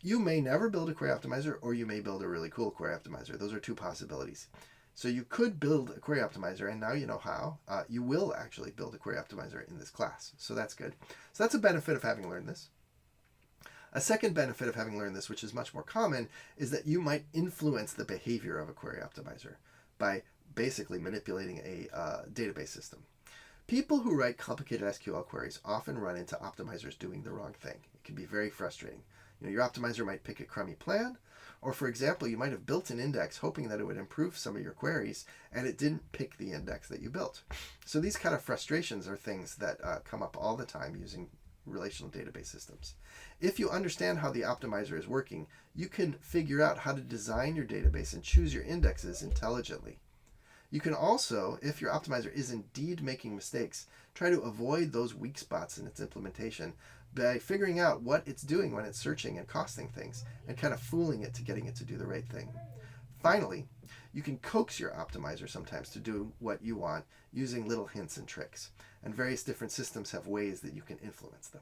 You may never build a query optimizer, or you may build a really cool query optimizer. Those are two possibilities. So you could build a query optimizer, and now you know how. You will actually build a query optimizer in this class, so that's good. So that's a benefit of having learned this. A second benefit of having learned this, which is much more common, is that you might influence the behavior of a query optimizer by basically manipulating a database system. People who write complicated SQL queries often run into optimizers doing the wrong thing. It can be very frustrating. Your optimizer might pick a crummy plan, or for example, you might have built an index hoping that it would improve some of your queries, and it didn't pick the index that you built. So these kind of frustrations are things that come up all the time using relational database systems. If you understand how the optimizer is working, you can figure out how to design your database and choose your indexes intelligently. You can also, if your optimizer is indeed making mistakes, try to avoid those weak spots in its implementation by figuring out what it's doing when it's searching and costing things and kind of fooling it to getting it to do the right thing. Finally, you can coax your optimizer sometimes to do what you want using little hints and tricks, and various different systems have ways that you can influence them.